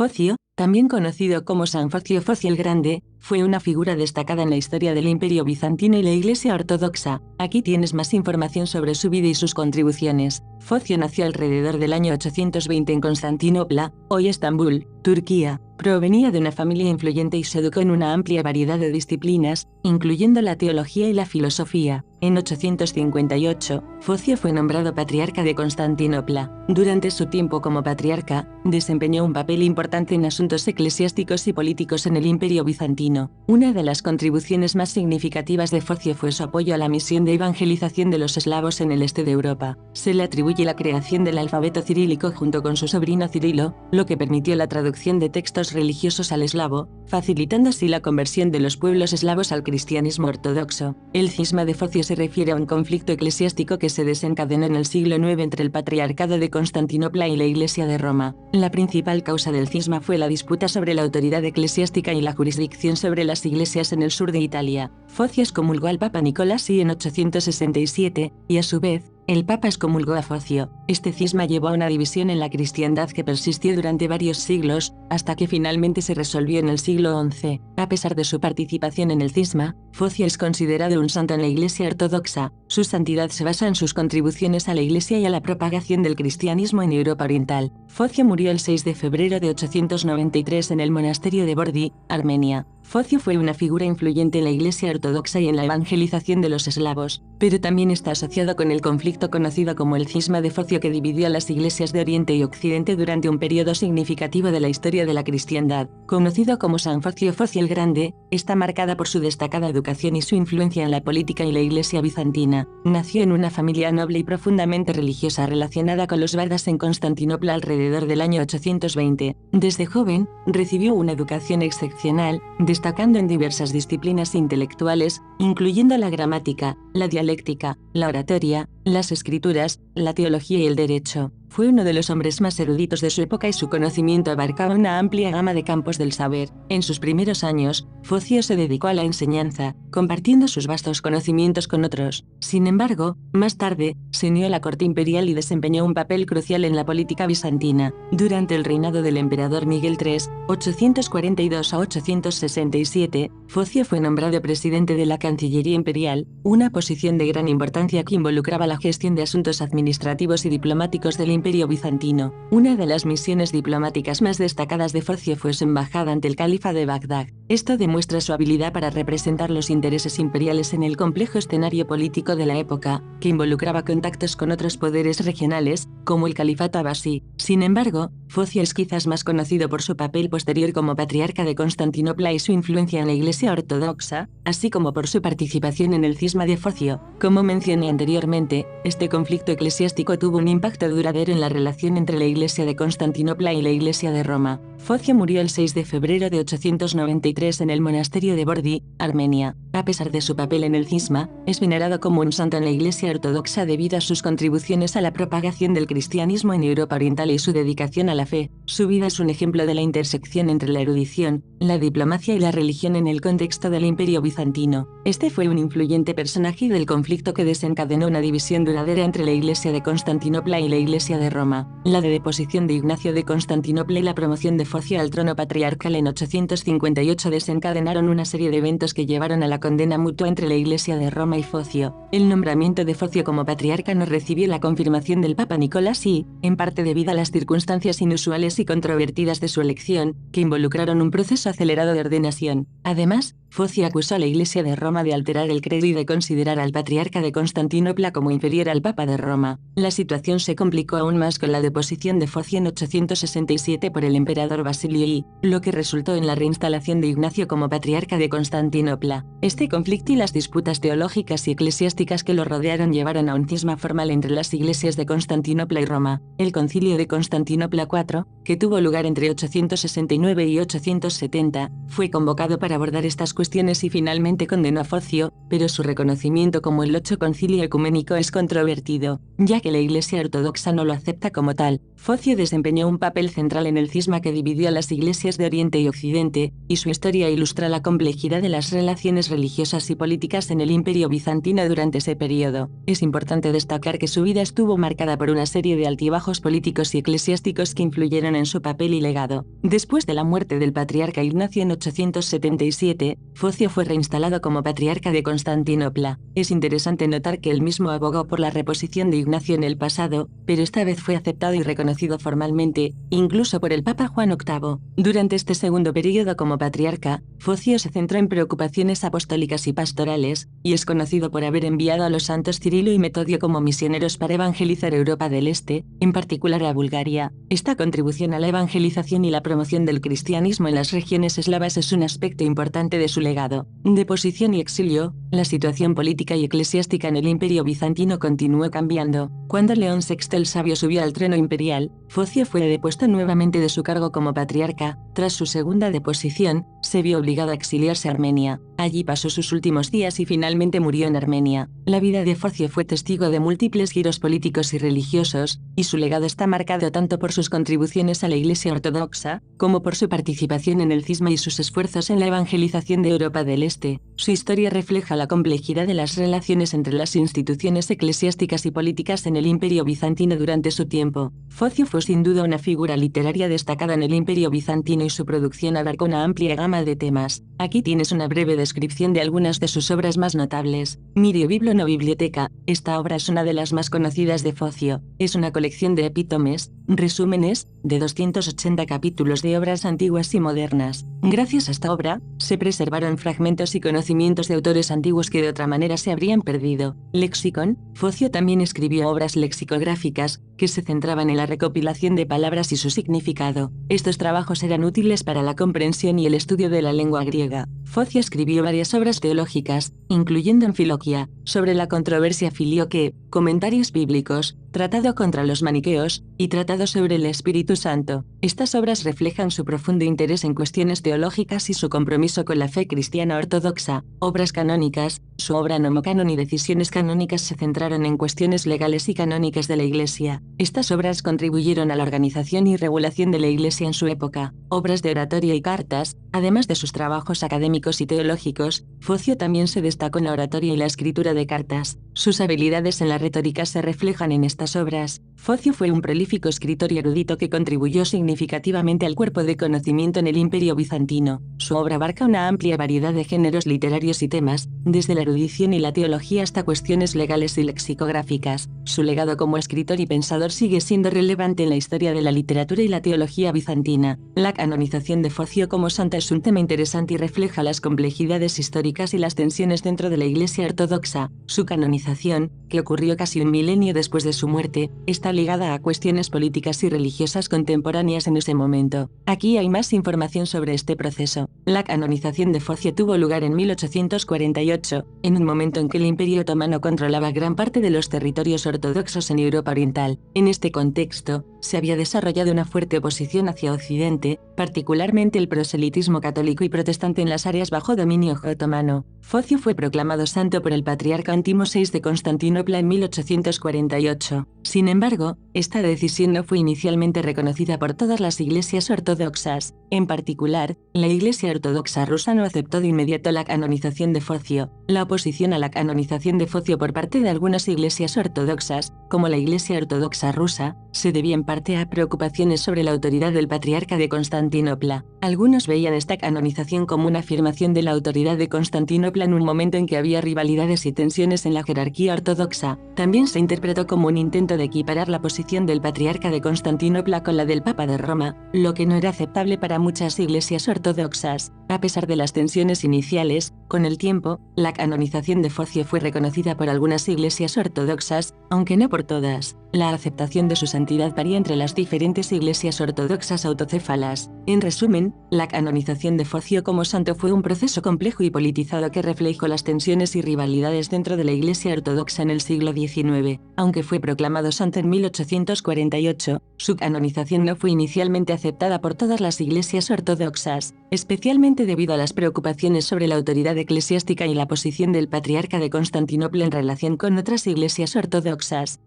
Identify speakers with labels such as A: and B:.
A: Focio, también conocido como San Focio Focio el Grande, fue una figura destacada en la historia del Imperio Bizantino y la Iglesia Ortodoxa. Aquí tienes más información sobre su vida y sus contribuciones. Focio nació alrededor del año 820 en Constantinopla, hoy Estambul, Turquía. Provenía de una familia influyente y se educó en una amplia variedad de disciplinas, incluyendo la teología y la filosofía. En 858, Focio fue nombrado patriarca de Constantinopla. Durante su tiempo como patriarca, desempeñó un papel importante en asuntos eclesiásticos y políticos en el Imperio Bizantino. Una de las contribuciones más significativas de Focio fue su apoyo a la misión de evangelización de los eslavos en el este de Europa. Se le atribuye la creación del alfabeto cirílico junto con su sobrino Cirilo, lo que permitió la traducción de textos religiosos al eslavo, facilitando así la conversión de los pueblos eslavos al cristianismo ortodoxo. El cisma de Focio se refiere a un conflicto eclesiástico que se desencadenó en el siglo IX entre el Patriarcado de Constantinopla y la Iglesia de Roma. La principal causa del cisma fue la disputa sobre la autoridad eclesiástica y la jurisdicción sobre las iglesias en el sur de Italia. Focio excomulgó al Papa Nicolás I en 867, y a su vez, el Papa excomulgó a Focio. Este cisma llevó a una división en la cristiandad que persistió durante varios siglos, hasta que finalmente se resolvió en el siglo XI. A pesar de su participación en el cisma, Focio es considerado un santo en la Iglesia Ortodoxa. Su santidad se basa en sus contribuciones a la Iglesia y a la propagación del cristianismo en Europa Oriental. Focio murió el 6 de febrero de 893 en el monasterio de Bordi, Armenia. Focio fue una figura influyente en la Iglesia Ortodoxa y en la evangelización de los eslavos, pero también está asociado con el conflicto conocido como el cisma de Focio que dividió a las iglesias de Oriente y Occidente durante un periodo significativo de la historia de la cristiandad. Conocido como San Focio Focio el Grande, está marcada por su destacada educación y su influencia en la política y la Iglesia bizantina. Nació en una familia noble y profundamente religiosa relacionada con los bardas en Constantinopla alrededor del año 820. Desde joven, recibió una educación excepcional, destacando en diversas disciplinas intelectuales, incluyendo la gramática, la dialéctica, la oratoria, las escrituras, la teología y el derecho. Fue uno de los hombres más eruditos de su época y su conocimiento abarcaba una amplia gama de campos del saber. En sus primeros años, Focio se dedicó a la enseñanza, compartiendo sus vastos conocimientos con otros. Sin embargo, más tarde, se unió a la corte imperial y desempeñó un papel crucial en la política bizantina. Durante el reinado del emperador Miguel III, 842 a 867, Focio fue nombrado presidente de la Cancillería Imperial, una posición de gran importancia que involucraba la gestión de asuntos administrativos y diplomáticos del Imperio Bizantino. Una de las misiones diplomáticas más destacadas de Focio fue su embajada ante el califa de Bagdad. Esto demuestra su habilidad para representar los intereses imperiales en el complejo escenario político de la época, que involucraba contactos con otros poderes regionales, como el califato abasí. Sin embargo, Focio es quizás más conocido por su papel posterior como patriarca de Constantinopla y su influencia en la Iglesia Ortodoxa, así como por su participación en el cisma de Focio. Como mencioné anteriormente, este conflicto eclesiástico tuvo un impacto duradero en la relación entre la Iglesia de Constantinopla y la Iglesia de Roma. Focio murió el 6 de febrero de 893 en el monasterio de Bordi, Armenia. A pesar de su papel en el cisma, es venerado como un santo en la Iglesia Ortodoxa debido a sus contribuciones a la propagación del cristianismo en Europa Oriental y su dedicación a la fe. Su vida es un ejemplo de la intersección entre la erudición, la diplomacia y la religión en el contexto del Imperio Bizantino. Este fue un influyente personaje del conflicto que desencadenó una división duradera entre la Iglesia de Constantinopla y la Iglesia de Roma. La deposición de Ignacio de Constantinopla y la promoción de Focio al trono patriarcal en 858 desencadenaron una serie de eventos que llevaron a la condena mutua entre la Iglesia de Roma y Focio. El nombramiento de Focio como patriarca no recibió la confirmación del Papa Nicolás I, en parte debido a las circunstancias inusuales y controvertidas de su elección, que involucraron un proceso acelerado de ordenación. Además, Focio acusó a la Iglesia de Roma de alterar el credo y de considerar al patriarca de Constantinopla como inferior al Papa de Roma. La situación se complicó aún más con la deposición de Focio en 867 por el emperador Basilio I, lo que resultó en la reinstalación de Ignacio como patriarca de Constantinopla. Este conflicto y las disputas teológicas y eclesiásticas que lo rodearon llevaron a un cisma formal entre las iglesias de Constantinopla y Roma. El Concilio de Constantinopla IV, que tuvo lugar entre 869 y 870, fue convocado para abordar estas cuestiones y finalmente condenó a Focio, pero su reconocimiento como el Octavo Concilio Ecuménico es controvertido, ya que la Iglesia Ortodoxa no lo acepta como tal. Focio desempeñó un papel central en el cisma que dividió a las iglesias de Oriente y Occidente, y su historia ilustra la complejidad de las relaciones religiosas y políticas en el Imperio bizantino durante ese periodo. Es importante destacar que su vida estuvo marcada por una serie de altibajos políticos y eclesiásticos que influyeron en su papel y legado. Después de la muerte del patriarca Ignacio en 877, Focio fue reinstalado como patriarca de Constantinopla. Es interesante notar que él mismo abogó por la reposición de Ignacio en el pasado, pero esta vez fue aceptado y reconocido formalmente, incluso por el Papa Juan VIII. Durante este segundo periodo como patriarca, Focio se centró en preocupaciones apostólicas y pastorales, y es conocido por haber enviado a los santos Cirilo y Metodio como misioneros para evangelizar Europa del Este, en particular a Bulgaria. Esta contribución a la evangelización y la promoción del cristianismo en las regiones eslavas es un aspecto importante de su legado. Deposición y exilio. La situación política y eclesiástica en el Imperio bizantino continuó cambiando. Cuando León VI el Sabio subió al trono imperial, Focio fue depuesto nuevamente de su cargo como patriarca. Tras su segunda deposición, se vio obligado a exiliarse a Armenia. Allí pasó sus últimos días y finalmente murió en Armenia. La vida de Focio fue testigo de múltiples giros políticos y religiosos, y su legado está marcado tanto por sus contribuciones a la Iglesia Ortodoxa, como por su participación en el cisma y sus esfuerzos en la evangelización de Europa del Este. Su historia refleja la complejidad de las relaciones entre las instituciones eclesiásticas y políticas en el Imperio bizantino durante su tiempo. Focio fue sin duda una figura literaria destacada en el Imperio bizantino y su producción abarcó una amplia gama de temas. Aquí tienes una breve descripción de algunas de sus obras más notables. Mirio Biblo no Biblioteca. Esta obra es una de las más conocidas de Focio. Es una colección de epítomes, resúmenes, de 280 capítulos de obras antiguas y modernas. Gracias a esta obra, se preservaron fragmentos y conocimientos de autores antiguos que de otra manera se habrían perdido. Lexicon. Focio también escribió obras lexicográficas, que se centraban en la recopilación de palabras y su significado. Estos trabajos eran útiles para la comprensión y el estudio de la lengua griega. Focio escribió varias obras teológicas, incluyendo Anfiloquia, sobre la controversia filioque, comentarios bíblicos, tratado contra los maniqueos, y tratado sobre el Espíritu Santo. Estas obras reflejan su profundo interés en cuestiones teológicas y su compromiso con la fe cristiana ortodoxa. Obras canónicas. Su obra Nomocanon y Decisiones canónicas se centraron en cuestiones legales y canónicas de la Iglesia. Estas obras contribuyeron a la organización y regulación de la Iglesia en su época. Obras de oratoria y cartas. Además de sus trabajos académicos y teológicos, Focio también se destacó en la oratoria y la escritura de cartas. Sus habilidades en la retórica se reflejan en estas obras. Focio fue un prolífico escritor y erudito que contribuyó significativamente al cuerpo de conocimiento en el Imperio bizantino. Su obra abarca una amplia variedad de géneros literarios y temas, desde la erudición y la teología hasta cuestiones legales y lexicográficas. Su legado como escritor y pensador sigue siendo relevante en la historia de la literatura y la teología bizantina. La canonización de Focio como santa es un tema interesante y refleja las complejidades históricas y las tensiones dentro de la Iglesia ortodoxa. Su canonización, que ocurrió casi un milenio después de su muerte, está ligada a cuestiones políticas y religiosas contemporáneas en ese momento. Aquí hay más información sobre este proceso. La canonización de Focio tuvo lugar en 1848, en un momento en que el Imperio Otomano controlaba gran parte de los territorios ortodoxos en Europa Oriental. En este contexto, se había desarrollado una fuerte oposición hacia Occidente, particularmente el proselitismo católico y protestante en las áreas bajo dominio otomano. Focio fue proclamado santo por el patriarca Antimo VI de Constantinopla en 1848. Sin embargo, esta decisión no fue inicialmente reconocida por todas las iglesias ortodoxas. En particular, la Iglesia Ortodoxa rusa no aceptó de inmediato la canonización de Focio. La oposición a la canonización de Focio por parte de algunas iglesias ortodoxas, como la Iglesia Ortodoxa rusa, se debía en parte a preocupaciones sobre la autoridad del patriarca de Constantinopla. Algunos veían esta canonización como una afirmación de la autoridad de Constantinopla en un momento en que había rivalidades y tensiones en la jerarquía ortodoxa. También se interpretó como un intento de equiparar la posición del patriarca de Constantinopla con la del Papa de Roma, lo que no era aceptable para muchas iglesias ortodoxas. A pesar de las tensiones iniciales, con el tiempo, la canonización de Focio fue reconocida por algunas iglesias ortodoxas, aunque no por todas. La aceptación de su santidad varía entre las diferentes iglesias ortodoxas autocéfalas. En resumen, la canonización de Focio como santo fue un proceso complejo y politizado que reflejó las tensiones y rivalidades dentro de la Iglesia ortodoxa en el siglo XIX. Aunque fue proclamado santo en 1848, su canonización no fue inicialmente aceptada por todas las iglesias ortodoxas, especialmente principalmente debido a las preocupaciones sobre la autoridad eclesiástica y la posición del patriarca de Constantinopla en relación con otras iglesias ortodoxas.